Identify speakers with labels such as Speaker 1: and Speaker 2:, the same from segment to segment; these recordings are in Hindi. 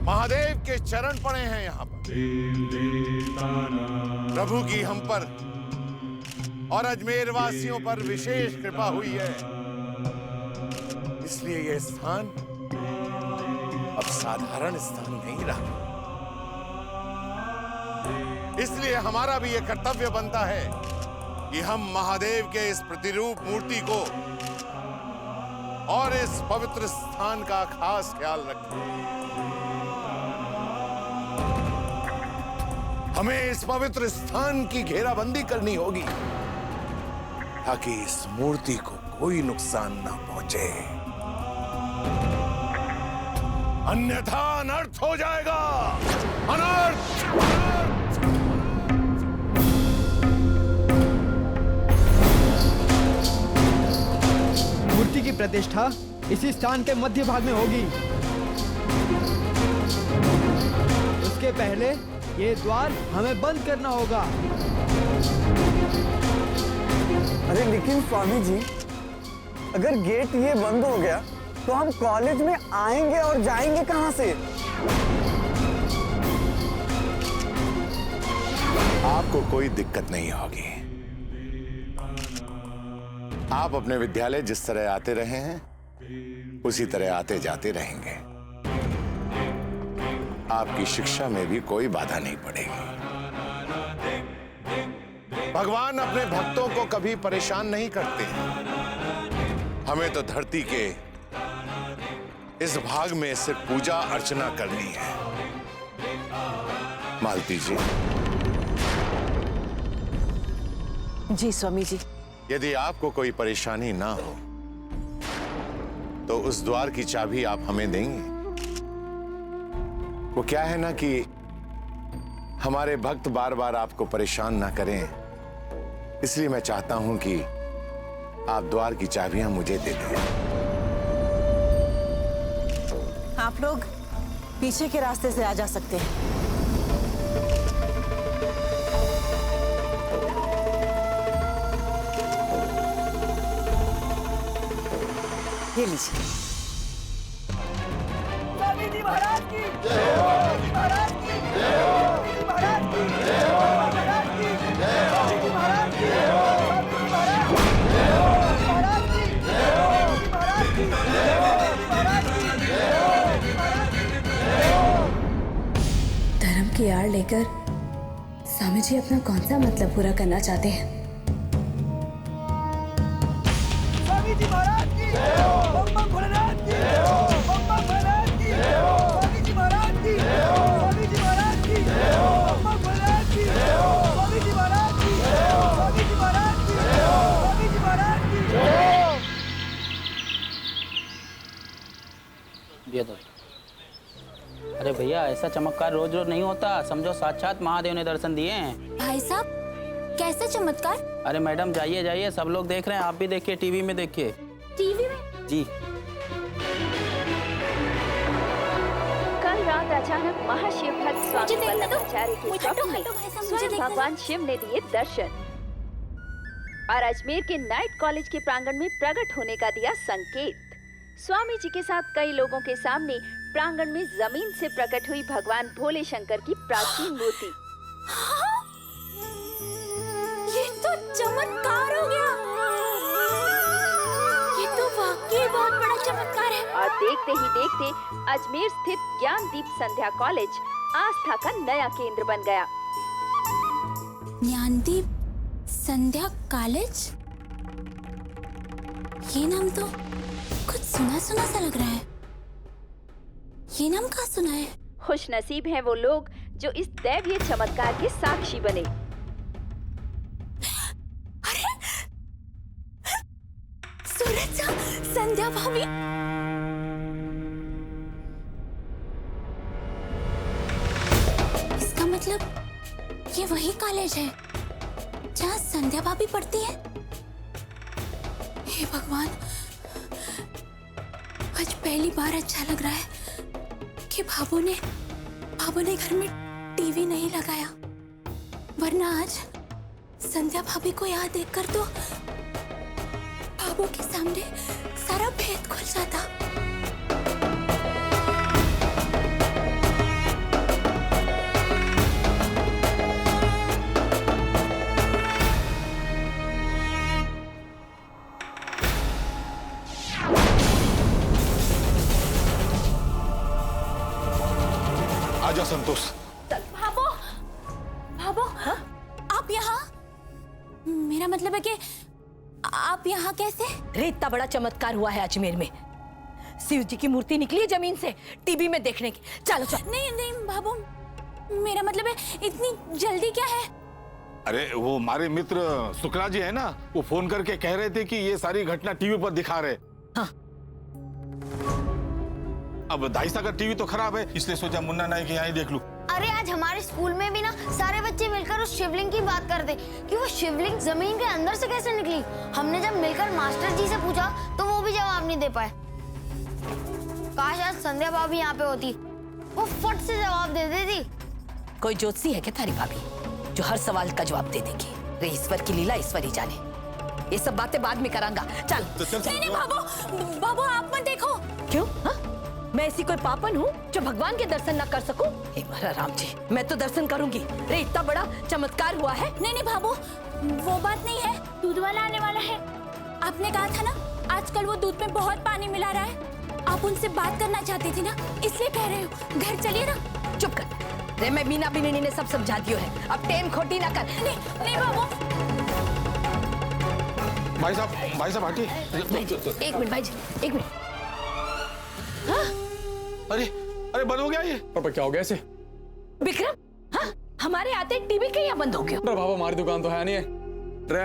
Speaker 1: महादेव के चरण पड़े हैं यहाँ पर। प्रभु की हम पर और अजमेर वासियों पर विशेष कृपा हुई है, इसलिए यह स्थान अब साधारण स्थान नहीं रहा। इसलिए हमारा भी यह कर्तव्य बनता है कि हम महादेव के इस प्रतिरूप मूर्ति को और इस पवित्र स्थान का खास ख्याल रखें। हमें इस पवित्र स्थान की घेराबंदी करनी होगी ताकि इस मूर्ति को कोई नुकसान ना पहुंचे, अन्यथा अनर्थ हो जाएगा। अनर्थ, अनर्थ।
Speaker 2: मूर्ति की प्रतिष्ठा इसी स्थान के मध्य भाग में होगी। उसके पहले ये द्वार हमें बंद करना होगा।
Speaker 3: अरे लेकिन स्वामी जी, अगर गेट ये बंद हो गया तो हम कॉलेज में आएंगे और जाएंगे कहां से?
Speaker 1: आपको कोई दिक्कत नहीं होगी। आप अपने विद्यालय जिस तरह आते रहे हैं उसी तरह आते जाते रहेंगे। आपकी शिक्षा में भी कोई बाधा नहीं पड़ेगी। भगवान अपने भक्तों को कभी परेशान नहीं करते हैं। हमें तो धरती के इस भाग में सिर्फ पूजा अर्चना करनी है। मालती जी।
Speaker 4: जी स्वामी जी।
Speaker 1: यदि आपको कोई परेशानी ना हो तो उस द्वार की चाबी आप हमें देंगे। वो क्या है ना कि हमारे भक्त बार बार आपको परेशान ना करें, इसलिए मैं चाहता हूं कि आप द्वार की चाबियां मुझे दे दें।
Speaker 4: आप लोग पीछे के रास्ते से आ जा सकते हैं। ये लीजिए।
Speaker 3: स्वामी जी महाराज की जय हो, स्वामी जी महाराज की जय हो, स्वामी जी महाराज की जय हो, महाराज की जय हो, स्वामी जी महाराज की जय हो, स्वामी जी महाराज की जय हो, महाराज की जय हो, महाराज की जय हो, महाराज की जय हो।
Speaker 5: धर्म की आड़ लेकर स्वामी जी अपना कौन सा मतलब पूरा करना चाहते हैं?
Speaker 3: स्वामी जी महाराज की जय हो, बम भोलेनाथ की जय हो, बम भोलेनाथ की जय हो, स्वामी जी महाराज की जय हो, स्वामी जी महाराज की जय हो, बम भोलेनाथ की जय हो, स्वामी जी महाराज की जय हो, स्वामी जी महाराज की जय हो, स्वामी जी महाराज की जय हो।
Speaker 6: ये दो। अरे भैया, ऐसा चमत्कार रोज रोज नहीं होता। समझो साक्षात महादेव ने दर्शन दिए हैं।
Speaker 5: भाई साहब, कैसे चमत्कार?
Speaker 6: अरे मैडम, जाइए जाइए, सब लोग देख रहे हैं, आप भी देखिए, टीवी में देखिए।
Speaker 5: टीवी में?
Speaker 6: जी।
Speaker 7: कल रात अचानक महाशिव भक्त स्वामी वल्लभाचार्य के स्वप्न में स्वयं भगवान शिव ने दिए दर्शन और अजमेर के नाइट कॉलेज के प्रांगण में प्रकट होने का दिया संकेत। स्वामी जी के साथ कई लोगों के सामने प्रांगण में जमीन से प्रकट हुई भगवान भोले शंकर की प्राचीन मूर्ति।
Speaker 5: ये तो चमत्कार हो गया। ये तो वाकई बहुत बड़ा चमत्कार है।
Speaker 7: और देखते ही देखते अजमेर स्थित ज्ञानदीप संध्या कॉलेज आस्था का नया केंद्र बन गया।
Speaker 5: ज्ञानदीप संध्या कॉलेज? ये नाम तो कुछ सुना सुना सा लग रहा है। ये नाम कहाँ सुना है?
Speaker 7: खुश नसीब हैं वो लोग जो इस दैवीय चमत्कार के साक्षी बने।
Speaker 5: अरे सूरज, संध्या भाभी। इसका मतलब ये वही कॉलेज है जहाँ संध्या भाभी पढ़ती है। हे भगवान, आज पहली बार अच्छा लग रहा है कि भाभू ने घर में टीवी नहीं लगाया, वरना आज संध्या भाभी को यहाँ देखकर तो भाभू के सामने सारा भेद खुल जाता।
Speaker 8: आजा संतोष।
Speaker 5: भाबो, भाबो, आप यहाँ? मेरा मतलब है कि आप यहाँ कैसे?
Speaker 9: अरे इतना बड़ा चमत्कार हुआ है अजमेर में। शिव जी की मूर्ति निकली है जमीन से टीवी में देखने की। चलो चलो।
Speaker 5: नहीं नहीं भाबो, मेरा मतलब है इतनी जल्दी क्या है?
Speaker 8: अरे वो हमारे मित्र शुक्ला जी है ना, वो फोन करके कह रहे थे कि ये सारी घटना टीवी पर दिखा रहे।
Speaker 9: हाँ।
Speaker 8: अब दाइसा का टीवी तो खराब है, इसलिए सोचा मुन्ना नाई के यहाँ ही देख लूं।
Speaker 10: अरे आज हमारे स्कूल में भी ना सारे बच्चे मिलकर उस शिवलिंग की बात करते कि वो शिवलिंग जमीन के अंदर से कैसे निकली। हमने जब मिलकर मास्टर जी से पूछा तो वो भी जवाब नहीं दे पाए। काश आज संध्या भाभी यहाँ पे होती, वो फट से जवाब दे देती।
Speaker 9: कोई ज्योतिषी है क्या थारी भाभी जो हर सवाल का जवाब दे देगी? रे ईश्वर की लीला ईश्वर ही जाने। ये सब बातें बाद में करांगा। चल।
Speaker 5: नहीं नहीं भाबो, भाबो आप मत देखो।
Speaker 9: क्यों? हाँ? मैं ऐसी कोई पापन हूँ जो भगवान के दर्शन न कर सकूं? हे महाराज राम जी, मैं तो दर्शन करूंगी। रे इतना बड़ा चमत्कार हुआ है।
Speaker 5: नहीं नहीं भाबो, वो बात नहीं है। दूध वाला आने वाला है। आपने कहा था ना आजकल वो दूध में बहुत पानी मिला रहा है। आप उनसे बात करना चाहती थी ना, इसलिए कह रहे हो। घर चलिए ना।
Speaker 9: चुप कर। रे मैं मीना बिनी ने सब समझा दियो है, अब टेम खोटी ना कर।
Speaker 5: नहीं नहीं बाबू।
Speaker 8: भाई साहब हटी।
Speaker 9: एक मिनट भाई जी, एक मिनट। हाँ?
Speaker 8: अरे बंद हो गया ये।
Speaker 11: पापा क्या हो गया इसे?
Speaker 9: विक्रम, हाँ? हमारे आते टीवी के यहाँ बंद हो गया।
Speaker 11: अरे बाबा हमारी दुकान तो है नहीं है।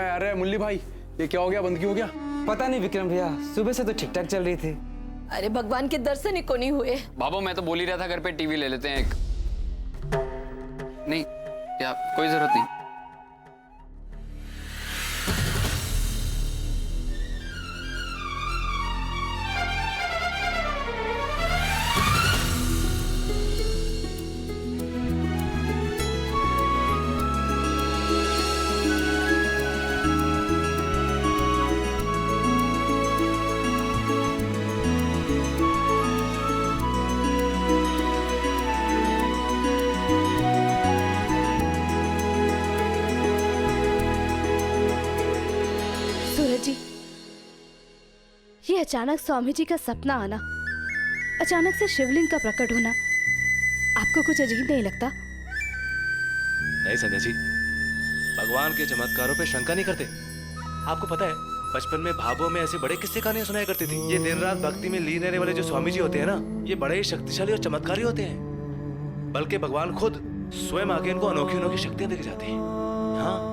Speaker 11: अरे मुल्ली भाई ये क्या हो गया, बंद क्यों हो गया?
Speaker 2: पता नहीं विक्रम भैया, सुबह से तो ठीक ठाक चल रही थी।
Speaker 9: अरे भगवान के दर्शन ही को नहीं हुए।
Speaker 12: बाबू मैं तो बोल ही रहा था घर पे टीवी ले लेते हैं एक। नहीं क्या कोई जरूरत नहीं।
Speaker 10: ये अचानक स्वामी जी का सपना आना, अचानक से शिवलिंग का प्रकट होना, आपको कुछ अजीब नहीं लगता?
Speaker 13: नहीं संध्या जी, भगवान के चमत्कारों पे शंका नहीं करते। आपको पता है बचपन में भाभो में ऐसे बड़े किस्से कहानियां सुनाया करती थी। ये दिन रात भक्ति में लीन रहने वाले जो स्वामी जी होते हैं ना, ये बड़े ही शक्तिशाली और चमत्कारी होते हैं। बल्कि भगवान खुद स्वयं आके इनको अनोखी अनोखी शक्तियां देके जाते हैं। हाँ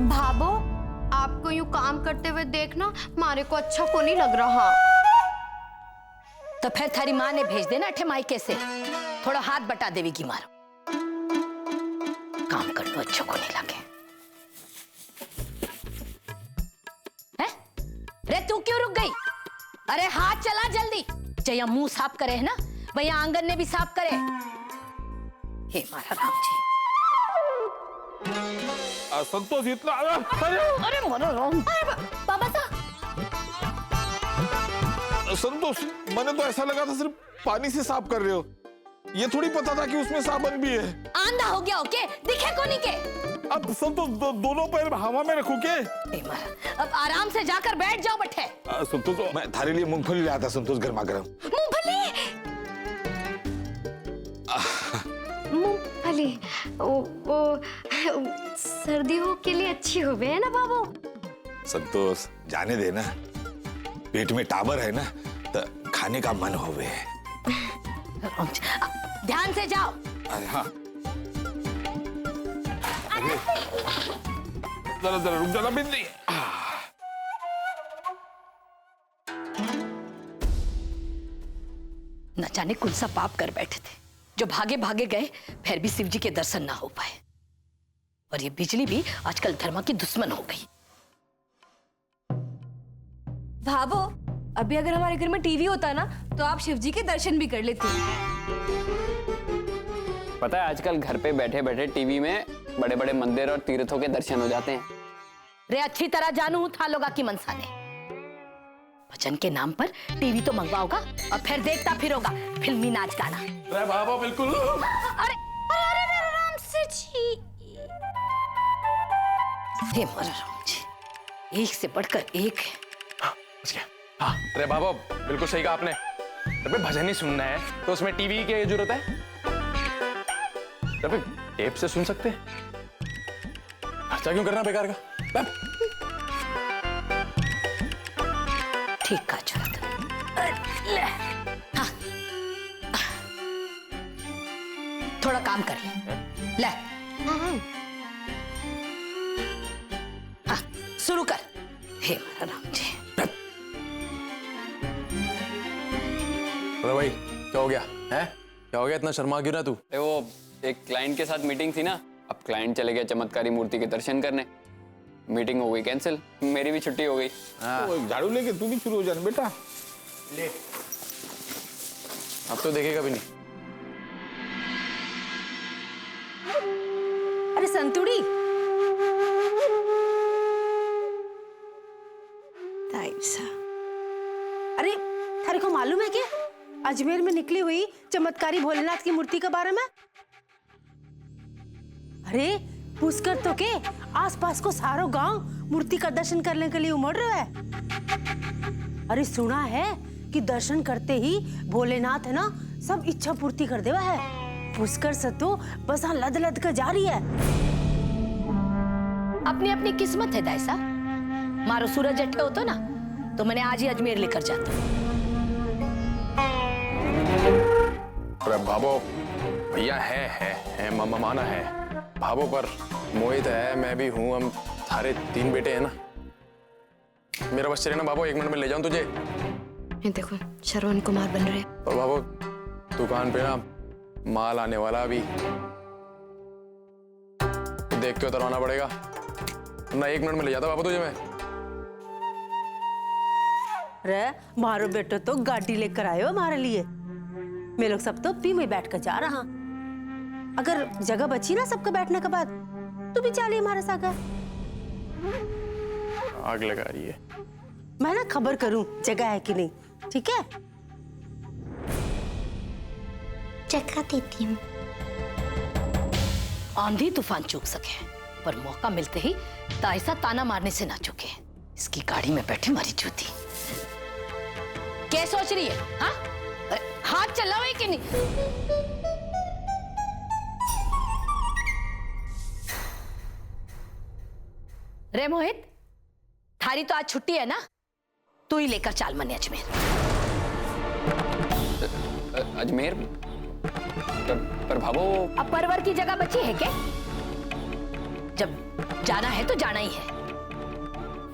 Speaker 10: भाभो, आपको यूं काम करते हुए देखना मारे को अच्छा को नहीं लग रहा।
Speaker 9: तो फिर थारी माँ ने भेज देना अठे मायके से, थोड़ा हाथ बटा देवी की मारो। काम कर दो अच्छों को नहीं लगे। है? रे तू क्यों रुक गई? अरे हाथ चला जल्दी। जया मुंह साफ करे है ना, भैया आंगन ने भी साफ करे। हे मारा राम जी।
Speaker 8: संतोष इतना
Speaker 9: अरे मरो राम। अरे बाबा साहब।
Speaker 8: संतोष, मैंने तो ऐसा लगा था सिर्फ पानी से साफ कर रहे हो, ये थोड़ी पता था कि उसमें साबुन भी है।
Speaker 9: आंधा हो गया ओके, दिखे को नहीं के।
Speaker 8: अब संतोष दोनों पैर हवा में रखू के?
Speaker 9: अब आराम से जाकर बैठ जाओ बट्टे।
Speaker 8: संतोष मैं थारे लिए मूंगफली लाया था संतोष, गर्मा गर्म।
Speaker 9: मूंगफली?
Speaker 10: मूंगफली वो सर्दियों के लिए अच्छी हो गई है ना बाबू?
Speaker 8: संतोष जाने देना, पेट में टाबर है ना तो खाने का मन हो गए।
Speaker 9: ध्यान से जाओ।
Speaker 8: हाँ जरा रुक जाना बिंदी।
Speaker 9: न जाने कौन सा पाप कर बैठे थे जो भागे भागे गए, फिर भी शिव जी के दर्शन ना हो पाए। और ये बिजली भी आजकल धर्म की दुश्मन हो गई।
Speaker 10: भाभो, अभी अगर हमारे घर में टीवी होता ना तो आप शिव जी के दर्शन भी कर लेती।
Speaker 12: पता है आजकल घर पे बैठे बैठे टीवी में बड़े बड़े मंदिर और तीर्थों के दर्शन हो जाते हैं।
Speaker 9: रे अच्छी तरह जानू था लोगा की मनसा ने। भजन के नाम पर टीवी तो मंगवाओगा और फिर देखता फिरोगा फिल्मी नाच गाना।
Speaker 8: अरे बाबा बिल्कुल।
Speaker 9: अरे अरे अरे हे मरा राम जी, एक से बढ़कर एक है।
Speaker 11: हाँ, अरे बाबा बिल्कुल सही कहा आपने। अरे भजन ही सुनना है तो उसमें टीवी की जरूरत है? अरे टेप से सुन सकते हैं, खर्चा क्यों करना बेकार का?
Speaker 9: ठीक कहा चलो। हाँ, थोड़ा काम कर ले। हाँ, शुरू कर। हे मारा राम जी।
Speaker 11: अरे भाई क्या हो गया है? क्या हो गया, इतना शर्मा क्यों रहा तू?
Speaker 12: वो एक क्लाइंट के साथ मीटिंग थी ना, अब क्लाइंट चले गया चमत्कारी मूर्ति के दर्शन करने, मीटिंग हो गई कैंसिल, मेरी भी छुट्टी हो गई।
Speaker 8: झाड़ू लेके तू भी शुरू हो जाना बेटा।
Speaker 11: ले, अब तो देखेगा भी नहीं।
Speaker 4: अरे संतुड़ी, अरे थारे को मालूम है क्या अजमेर में निकली हुई चमत्कारी भोलेनाथ की मूर्ति के बारे में? अरे पुष्कर तो के आसपास को सारो गांव मूर्ति का दर्शन करने के लिए उमड़ रहा है। अरे सुना है कि दर्शन करते ही भोलेनाथ है ना सब इच्छा पूर्ति कर देवा है। पुष्कर से तो बस लद लद कर जा रही है।
Speaker 9: अपनी अपनी किस्मत है दाइसा। मारो सूरज अट्ठे हो तो ना तो मैंने आज ही अजमेर लेकर जाता।
Speaker 11: अरे भाभो भैया है माना है भाभो, पर मोहित है, मैं भी हूँ, हम सारे 3 बेटे हैं ना। मेरा बस चले ना भाभो, 1 मिनट में ले जाऊं तुझे।
Speaker 10: ये देखो श्रवण कुमार बन रहे।
Speaker 11: और भाभो दुकान पे ना माल आने वाला, अभी देख के उतरवाना पड़ेगा ना। 1 मिनट में ले जाता भाभो तुझे मैं।
Speaker 4: रे मारो बेटो तो गाड़ी लेकर आयो हमारे लिए। मैं लोग सब तो पी में बैठ कर जा रहा। अगर जगह बची ना सबका बैठने के बाद तू भी चलिए हमारे साथ।
Speaker 11: आग लगा रही है।
Speaker 4: मैं ना खबर करूं जगह है कि नहीं, ठीक है?
Speaker 10: जगह देती हूँ।
Speaker 9: आंधी तूफान चूक सके पर मौका मिलते ही ताइसा ताना मारने से ना चुके। इसकी गाड़ी में बैठे मारी जूती। क्या सोच रही है? हाँ? हाथ चलाओ कि नहीं? रे मोहित, थारी तो आज छुट्टी है ना, तू ही लेकर चाल मने अजमेर।
Speaker 12: अजमेर? पर भाभो
Speaker 9: अब परवर की जगह बची है क्या? जब जाना है तो जाना ही है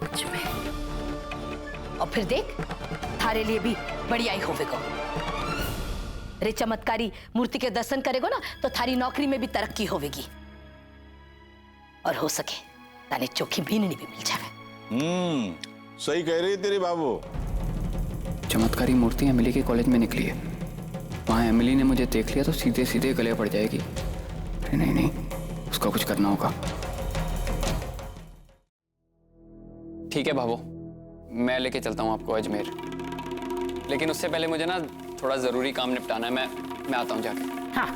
Speaker 9: अजमेर। और फिर देख थारे लिए भी बढ़िया ही होवेगा। रे चमत्कारी मूर्ति के दर्शन करेगो ना तो थारी नौकरी में भी तरक्की होवेगी और हो सके ताने चोखी भीननी भी मिल जावे।
Speaker 8: सही कह रही है तेरी बाबू।
Speaker 12: चमत्कारी मूर्ति एमिली के कॉलेज में निकली है, वहां एमिली ने मुझे देख लिया तो सीधे सीधे गले पड़ जाएगी। नहीं, उसका कुछ करना होगा। ठीक है भाभो, मैं लेके चलता हूँ आपको अजमेर, लेकिन उससे पहले मुझे ना थोड़ा जरूरी काम निपटाना है। मैं आता हूँ जाके।
Speaker 9: हाँ।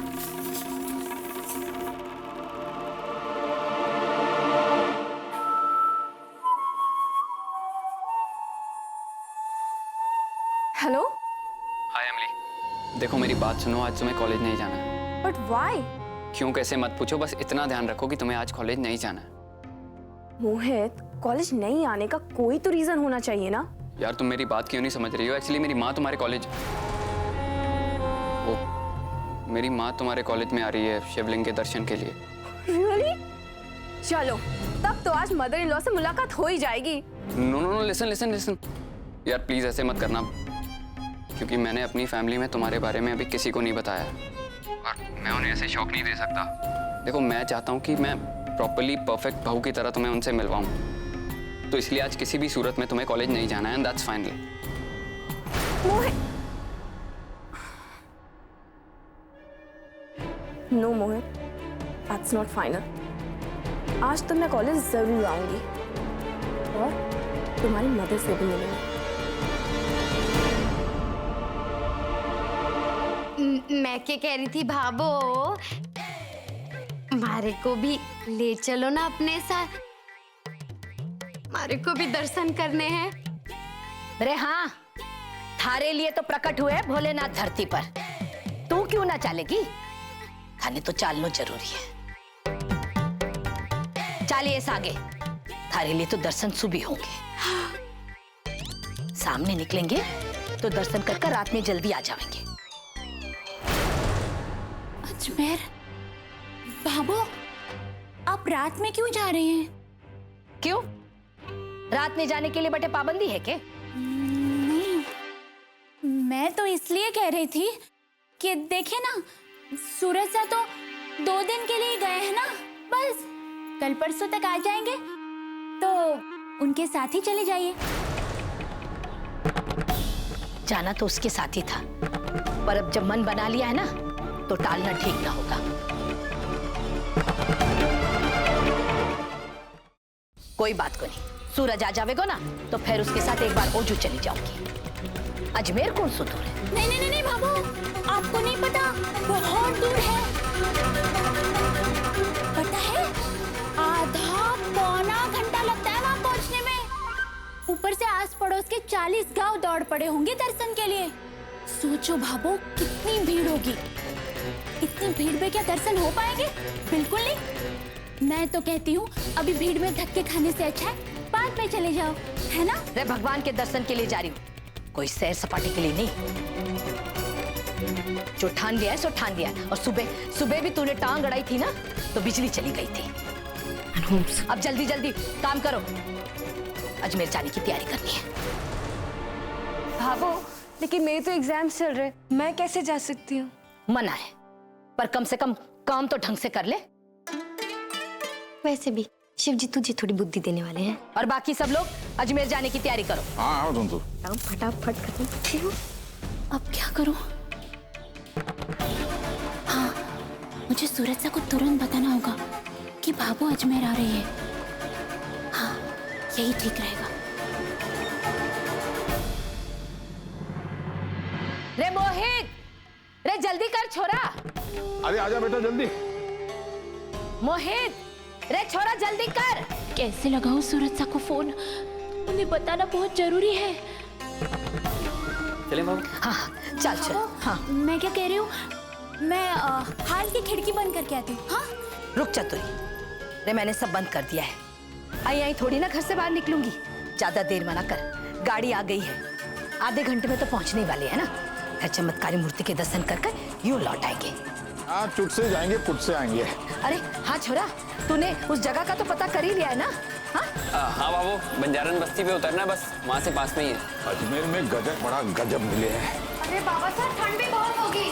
Speaker 14: हेलो।
Speaker 12: हाय एमिली, देखो मेरी बात सुनो, आज तुम्हें कॉलेज नहीं जाना है।
Speaker 14: But why?
Speaker 12: क्यों कैसे मत पूछो, बस इतना ध्यान रखो कि तुम्हें आज कॉलेज नहीं जाना है।
Speaker 14: मोहित, कॉलेज नहीं आने का कोई तो रीजन होना चाहिए ना।
Speaker 12: यार तुम मेरी बात क्यों नहीं समझ रही हो? एक्चुअली मेरी माँ तुम्हारे कॉलेज में आ रही है शिवलिंग के दर्शन के लिए।
Speaker 14: Really? चलो तब तो आज मदर इन लॉ से मुलाकात हो ही जाएगी।
Speaker 12: नो, लिसन यार प्लीज ऐसे मत करना, क्योंकि मैंने अपनी फैमिली में तुम्हारे बारे में अभी किसी को नहीं बताया और मैं उन्हें ऐसे शौक नहीं दे सकता। देखो मैं चाहता हूँ कि मैं प्रॉपर्ली परफेक्ट बहू की तरह तुम्हें उनसे मिलवाऊं, तो इसलिए आज किसी भी सूरत में तुम्हें कॉलेज नहीं जाना है, and that's final.
Speaker 14: No Mohit, that's not final. आज तो मैं कॉलेज जरूर आऊंगी और तुम्हारी मदर से भी मिलूंगी।
Speaker 10: मैं क्या कह रही थी भाभो, हमारे को भी ले चलो ना अपने साथ।
Speaker 5: हमारे को भी दर्शन करने हैं।
Speaker 9: अरे हाँ, थारे लिए तो प्रकट हुए भोलेनाथ धरती पर, तू क्यों ना चालेगी? खाने तो चालना जरूरी है। चालिए इस आगे, थारे लिए तो दर्शन सुबह होंगे। सामने निकलेंगे तो दर्शन कर रात में जल्दी आ जाएंगे।
Speaker 5: अजमेर बाबू, आप रात में क्यों जा रहे हैं?
Speaker 9: क्यों? रात में जाने के लिए बटे पाबंदी है क्या?
Speaker 5: नहीं, मैं तो इसलिए कह रही थी कि देखे ना, सूरज सा तो 2 दिन के लिए गए हैं ना, बस कल परसों तक आ जाएंगे, तो उनके साथ ही चले जाइए।
Speaker 9: जाना तो उसके साथ ही था, पर अब जब मन बना लिया है ना, तो टालना ठीक ना होगा। कोई बात को नहीं, सूरज आ जावेगा ना तो फिर उसके साथ एक बार ओजू चली जाऊंगी। अजमेर कौन सा दूर है?
Speaker 5: नहीं नहीं नहीं बाबू, आपको नहीं पता, बहुत दूर है। पता है, आधा पौना घंटा लगता है वहां पहुंचने में। ऊपर से आस पड़ोस के 40 गांव दौड़ पड़े होंगे दर्शन के लिए। सोचो भाबो, कितनी भीड़ होगी। इतनी भीड़ में क्या दर्शन हो पाएंगे? बिल्कुल नहीं। मैं तो कहती हूँ अभी भीड़ में धक्के खाने से अच्छा है बाद में चले जाओ, है ना?
Speaker 9: रे भगवान के दर्शन के लिए जा रही हूँ, कोई सैर सपाटे के लिए नहीं। जो ठान लिया है सो ठान लिया है। और सुबह भी तूने टांग अड़ाई थी ना, तो बिजली चली गई थी। अब जल्दी जल्दी काम करो, अजमेर जाने की तैयारी करनी है।
Speaker 14: भाभो, लेकिन मेरे तो एग्जाम चल रहे, मैं कैसे जा सकती हूँ?
Speaker 9: मना है, पर कम से कम काम तो ढंग से कर ले।
Speaker 5: वैसे भी शिव जी तुझे थोड़ी बुद्धि देने वाले हैं।
Speaker 9: और बाकी सब लोग अजमेर जाने की तैयारी करो।
Speaker 8: हाँ आओ तुम तो।
Speaker 5: फटाफट खत्म करती हूँ। अब क्या करूँ? हाँ, मुझे सूरज सा को तुरंत बताना होगा कि बाबू अजमेर आ रही है। हाँ, यही ठीक रहेगा।
Speaker 9: रे मोहित, रे जल्दी कर छोरा।
Speaker 8: अरे आजा बेटा जल्दी।
Speaker 9: मोहित, रे छोरा जल्दी कर।
Speaker 5: कैसे लगाऊं सूरज सा को फोन? उन्हें बताना बहुत जरूरी है।
Speaker 6: चलें बाबू?
Speaker 9: हाँ चल चल। हाँ
Speaker 5: मैं क्या कह रही हूँ, मैं हाल की खिड़की बंद करके आती हूँ। हाँ
Speaker 9: रुक चतुरी, रे मैंने सब बंद कर दिया है। आई थोड़ी ना घर से बाहर निकलूंगी, ज्यादा देर मना कर। गाड़ी आ गई है, आधे घंटे में तो पहुंचने वाले है ना। फिर चमत्कारी मूर्ति के दर्शन कर यूं लौट आएंगे।
Speaker 8: चुट से जाएंगे पुट से आएंगे।
Speaker 9: अरे हाँ छोरा, तूने उस जगह का तो पता कर ही लिया है ना?
Speaker 12: हाँ बाबू, बंजारन बस्ती पे उतरना, बस वहाँ से पास में ही है।
Speaker 8: अजमेर में गजब बड़ा गजब मिले हैं।
Speaker 5: अरे बाबा साहब, ठंड भी बहुत होगी।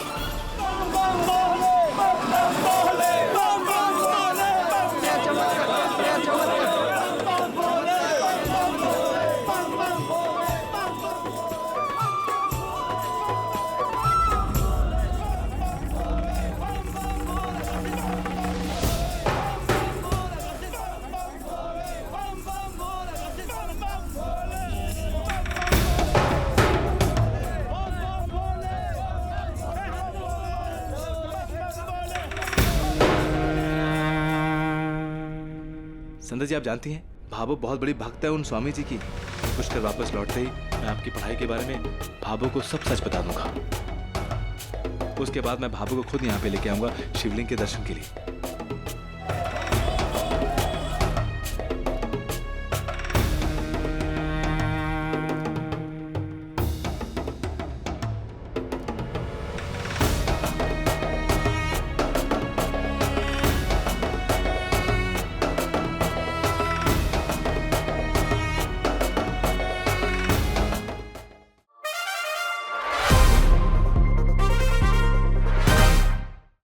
Speaker 13: संध्या जी, आप जानती हैं भाभो बहुत बड़ी भक्त है उन स्वामी जी की। पुष्कर वापस लौटते ही मैं आपकी पढ़ाई के बारे में भाभो को सब सच बता दूंगा। उसके बाद मैं भाभो को खुद यहाँ पे लेके आऊंगा शिवलिंग के दर्शन के लिए।